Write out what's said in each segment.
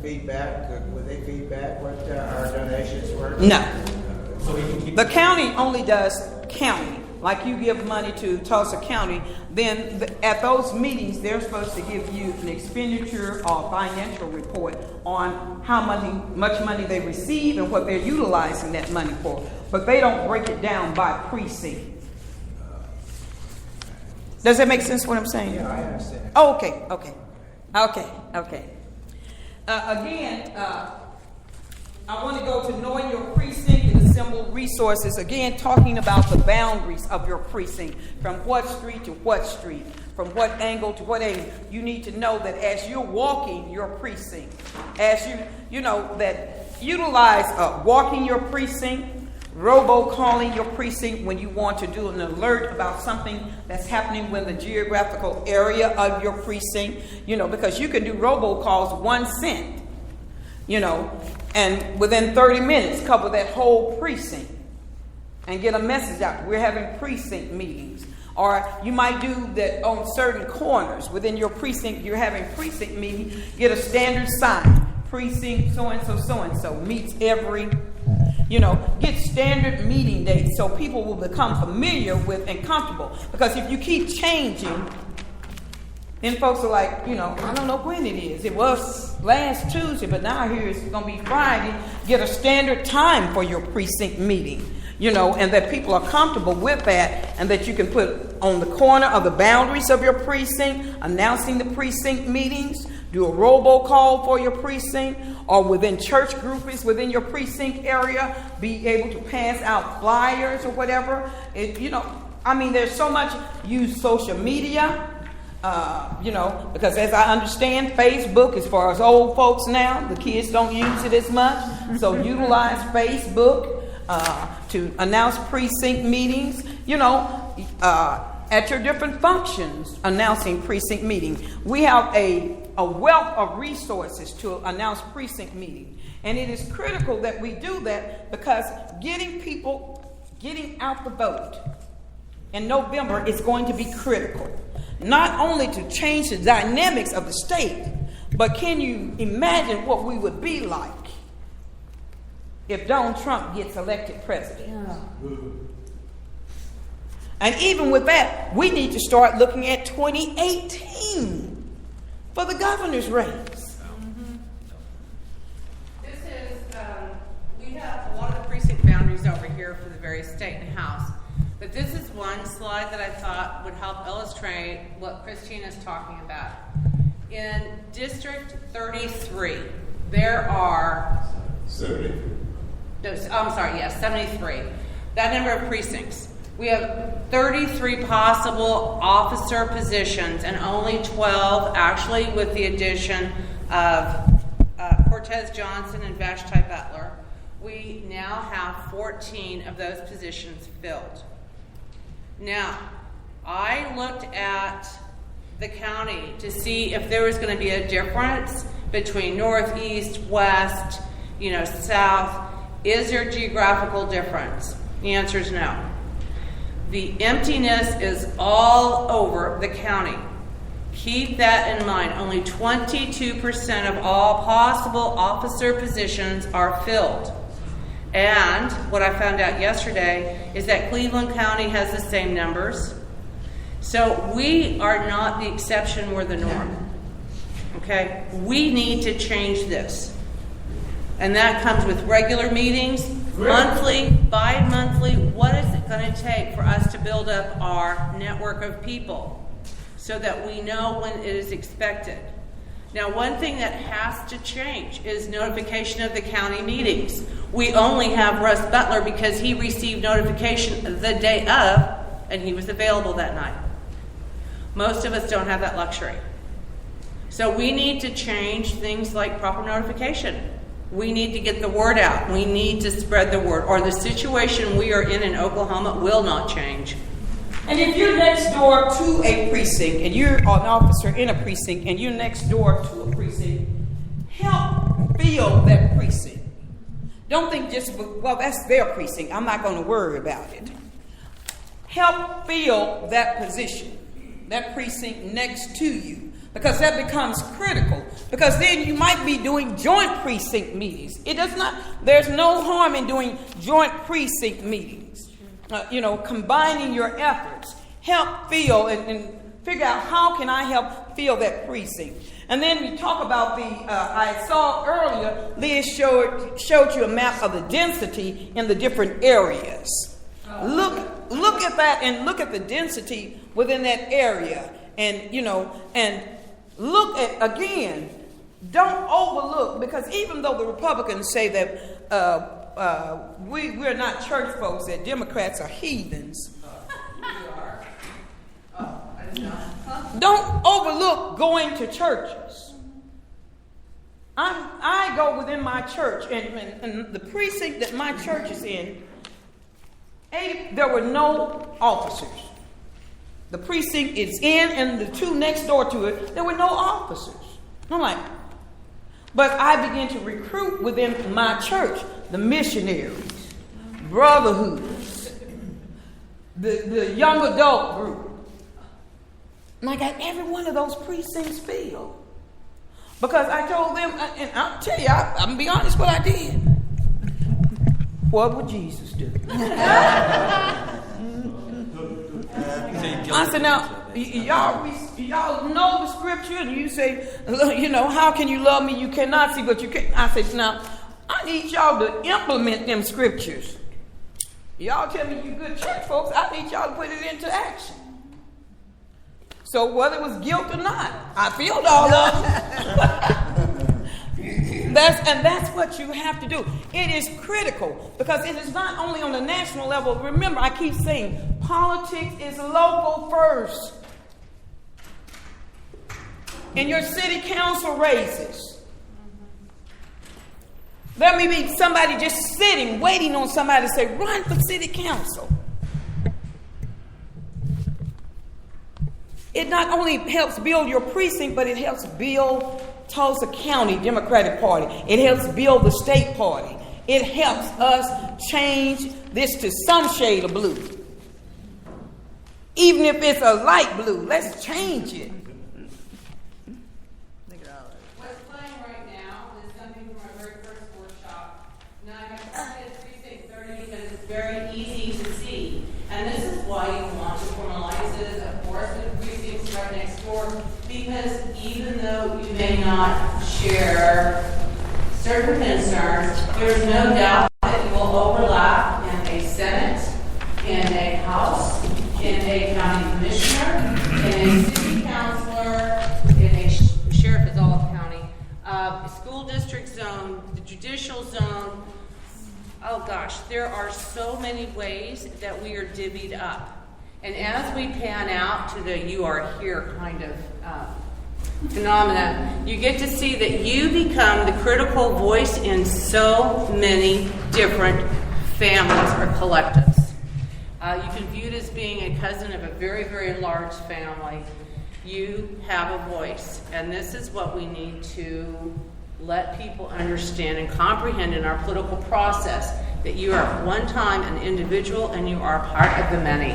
feedback? Would they feedback what our donations were? No. So we can keep The county only does county. Like you give money to Tulsa County, then at those meetings, they're supposed to give you an expenditure or financial report on how much money they receive and what they're utilizing that money for. But they don't break it down by precinct. Does that make sense what I'm saying? Yeah, I understand. Oh, okay. Again, I want to go to knowing your precinct and assemble resources. Again, talking about the boundaries of your precinct, from what street to what street, from what angle to what angle. You need to know that as you're walking your precinct, as you know that utilize walking your precinct, robocalling your precinct when you want to do an alert about something that's happening within the geographical area of your precinct, because you can do robocalls 1 cent, and within 30 minutes cover that whole precinct and get a message out. We're having precinct meetings. Or you might do that on certain corners within your precinct. You're having precinct meeting. Get a standard sign. Precinct so-and-so meets every, get standard meeting dates so people will become familiar with and comfortable. Because if you keep changing, then folks are like, I don't know when it is. It was last Tuesday, but now here it's going to be Friday. Get a standard time for your precinct meeting, and that people are comfortable with that, and that you can put on the corner of the boundaries of your precinct, announcing the precinct meetings, do a robocall for your precinct, or within church groups within your precinct area, be able to pass out flyers or whatever. There's so much. Use social media. Because as I understand, Facebook, as far as old folks now, the kids don't use it as much. So utilize Facebook to announce precinct meetings, at your different functions, announcing precinct meetings. We have a wealth of resources to announce precinct meetings. And it is critical that we do that, because getting out the vote in November is going to be critical. Not only to change the dynamics of the state, but can you imagine what we would be like if Donald Trump gets elected president? Yeah. And even with that, we need to start looking at 2018 for the governor's race. Mm-hmm. This is, we have a lot of the precinct boundaries over here for the various state and house. But this is one slide that I thought would help illustrate what Christina's talking about. In District 33, there are 73. I'm sorry, yes, 73. That number of precincts. We have 33 possible officer positions and only 12 actually, with the addition of Cortez Johnson and Vashti Butler. We now have 14 of those positions filled. Now, I looked at the county to see if there was going to be a difference between north, east, west, south. Is there a geographical difference? The answer is no. The emptiness is all over the county. Keep that in mind. Only 22% of all possible officer positions are filled. And what I found out yesterday is that Cleveland County has the same numbers. So we are not the exception, we're the norm. Okay? We need to change this. And that comes with regular meetings, monthly, bi-monthly. What is it going to take for us to build up our network of people so that we know when it is expected? Now, one thing that has to change is notification of the county meetings. We only have Russ Butler because he received notification the day of, and he was available that night. Most of us don't have that luxury. So we need to change things like proper notification. We need to get the word out. We need to spread the word, or the situation we are in Oklahoma will not change. And if you're next door to a precinct, and you're an officer in a precinct, and you're next door to a precinct, help fill that precinct. Don't think just, well, that's their precinct, I'm not going to worry about it. Help fill that position, that precinct next to you. because that becomes critical. Because then you might be doing joint precinct meetings. There's no harm in doing joint precinct meetings. Combining your efforts. Help fill and figure out how can I help fill that precinct. And then we talk about I saw earlier, Liz showed you a map of the density in the different areas. Look at that and look at the density within that area. And look at, again, don't overlook, because even though the Republicans say that we're not church folks, that Democrats are heathens. Don't overlook going to churches. I go within my church, and the precinct that my church is in, there were no officers. The precinct it's in, and the two next door to it, there were no officers. I'm like, but I began to recruit within my church the missionaries, brotherhoods, the young adult group. And I got every one of those precincts filled. Because I told them, and I'll tell you, I'm going to be honest what I did. What would Jesus do? I said, now, y'all know the scripture, and you say, how can you love me? You cannot see what you can. I said, now, I need y'all to implement them scriptures. Y'all tell me you good church folks, I need y'all to put it into action. So whether it was guilt or not, I filled all of them. That's what you have to do. It is critical, because it is not only on the national level. Remember, I keep saying politics is local first. In your city council races, there may be somebody just sitting, waiting on somebody to say, run for city council. It not only helps build your precinct, but it helps build Tulsa County Democratic Party. It helps build the state party. It helps us change this to some shade of blue. Even if it's a light blue, let's change it. What's playing right now is something from our very first workshop. Now I have started Precinct 30 because it's very easy to see. And this is why you want to formalize it, of course, with the precincts right next door. Because even though you may not share certain concerns, there's no doubt that you will overlap in a Senate, in a House, in a county commissioner, in a city councilor, in a sheriff is all of county, school district zone, the judicial zone. Oh gosh, there are so many ways that we are divvied up. And as we pan out to the you are here kind of phenomena, you get to see that you become the critical voice in so many different families or collectives. You can view it as being a cousin of a very, very large family. You have a voice, and this is what we need to let people understand and comprehend in our political process, that you are at one time an individual and you are part of the many.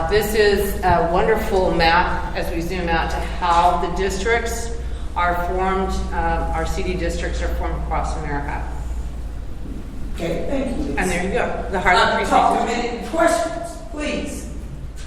This is a wonderful map as we zoom out to how the districts are formed, our CD districts are formed across America. Okay, thank you. And there you go. The Harlan Precinct. Talk to me. Questions, please.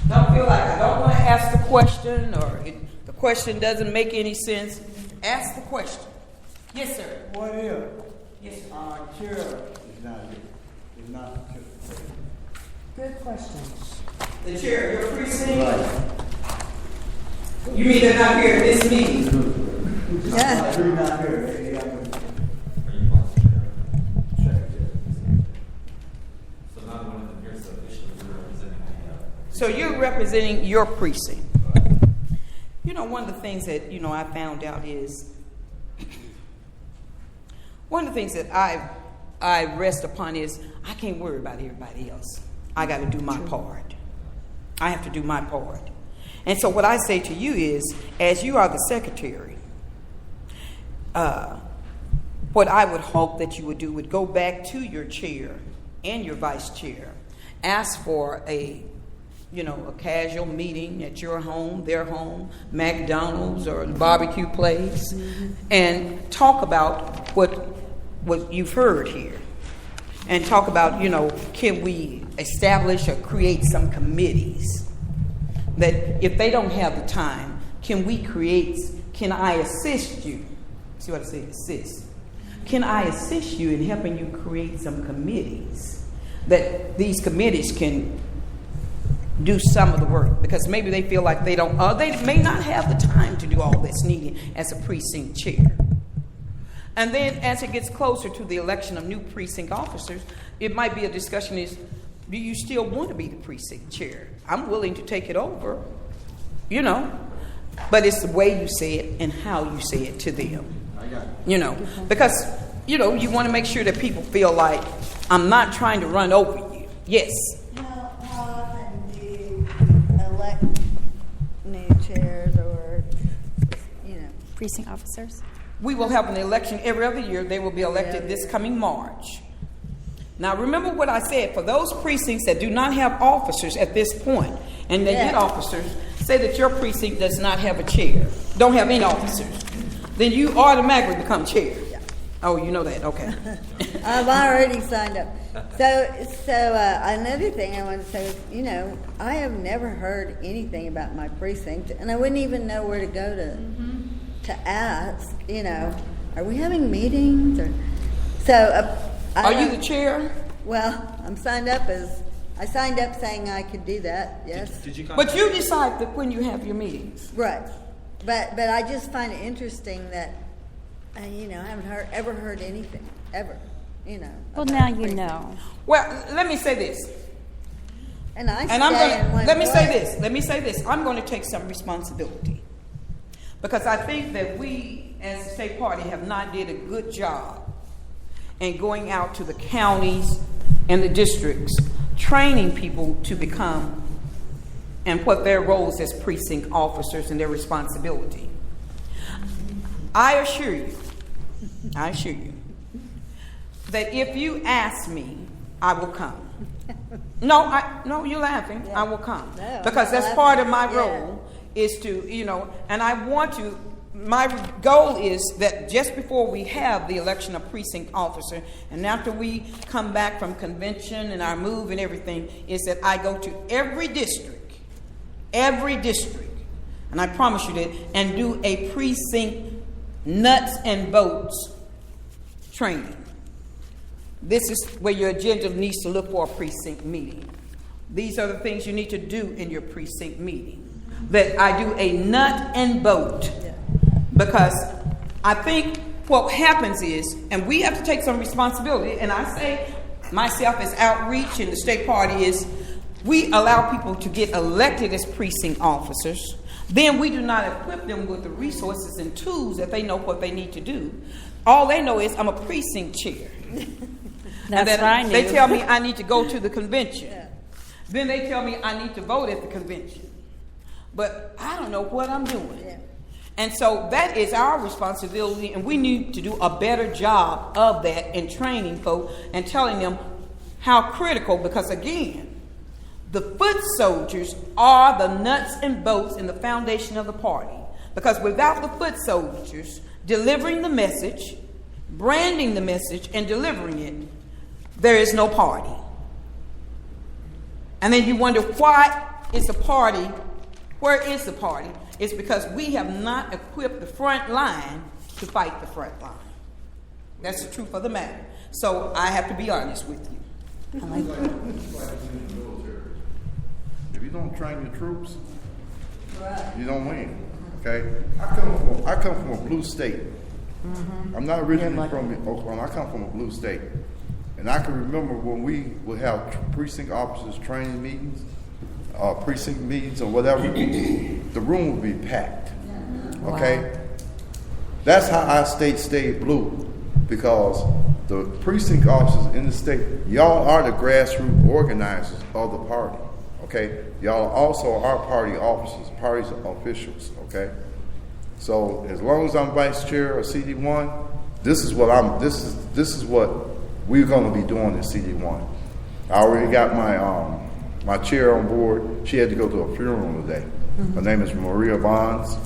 Don't feel like I don't want to ask the question, or the question doesn't make any sense. Ask the question. Yes, sir. What if? Yes, sir. Our chair is not here. Is not here. Good questions. The chair of your precinct? Right. You mean they're not here at this meeting? Yeah. They're not here. So you're representing your precinct. One of the things that, I found out is, one of the things that I rest upon is, I can't worry about everybody else. I got to do my part. I have to do my part. And so what I say to you is, as you are the secretary, what I would hope that you would do would go back to your chair and your vice chair, ask for a a casual meeting at your home, their home, McDonald's or a barbecue place, and talk about what you've heard here. And talk about, can we establish or create some committees that if they don't have the time, can I assist you? See what I say, assist. Can I assist you in helping you create some committees that these committees can do some of the work? Because maybe they feel like they may not have the time to do all that's needed as a precinct chair. And then as it gets closer to the election of new precinct officers, it might be a discussion is, do you still want to be the precinct chair? I'm willing to take it over, but it's the way you say it and how you say it to them. Because, you want to make sure that people feel like I'm not trying to run over you. Yes. How often do you elect new chairs or, Precinct officers? We will have an election every other year. They will be elected this coming March. Now, remember what I said. For those precincts that do not have officers at this point, and they get officers, say that your precinct does not have a chair, don't have any officers, then you automatically become chair. Yeah. Oh, you know that. Okay. I've already signed up. So another thing I want to say is, I have never heard anything about my precinct, and I wouldn't even know where to go to ask. Are we having meetings? Are you the chair? Well, I signed up saying I could do that. Yes. Did you But you decide that when you have your meetings. Right. But I just find it interesting that I haven't ever heard anything ever. Well, about now the you precinct. know. Well, let me say this. And I And I'm stay in going one to let me say place. this. I'm going to take some responsibility because I think that we, as a state party, have not did a good job in going out to the counties and the districts, training people to become and what their roles as precinct officers and their responsibility. I assure you, that if you ask me, I will come. No, you're laughing. Yeah. I will come. No, I'm Because not that's part of my laughing. role is to, and I want to, my goal is that just before we have the election of precinct officer, and after we come back from convention and our move and everything, is that I go to every district, and I promise you that, and do a precinct nuts and bolts training. This is where your agenda needs to look for a precinct meeting. These are the things you need to do in your precinct meeting. That I do a nut and bolt. Because I think what happens is, and we have to take some responsibility, and I say myself as outreach in the state party is, we allow people to get elected as precinct officers. Then we do not equip them with the resources and tools that they know what they need to do. All they know is I'm a precinct chair. That's and then what I knew. they tell me I need to go to the convention. Yeah. Then they tell me I need to vote at the convention. But I don't know what I'm doing. Yeah. And so that is our responsibility, and we need to do a better job of that in training folk and telling them how critical, because again, the foot soldiers are the nuts and bolts in the foundation of the party. Because without the foot soldiers delivering the message, branding the message, and delivering it, there is no party. And then you wonder, why is the party, where is the party? It's because we have not equipped the front line to fight the front line. That's the truth of the matter. So I have to be honest with you. It's like in the military. If you don't train your troops, you don't win. Okay? I come from a blue state. I'm not originally from Oklahoma. I come from a blue state. And I can remember when we would have precinct officers training meetings, precinct meetings or whatever, the room would be packed. Okay? That's how our state stayed blue, because the precinct officers in the state, y'all are the grassroots organizers of the party. Okay? Y'all also are party officers, party officials. Okay? So as long as I'm vice chair of CD1, this is what we're going to be doing in CD1. I already got my my chair on board, she had to go to a funeral today. Her name is Maria Bonds.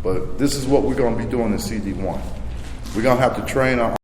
But this is what we're going to be doing in CD1. We're going to have to train our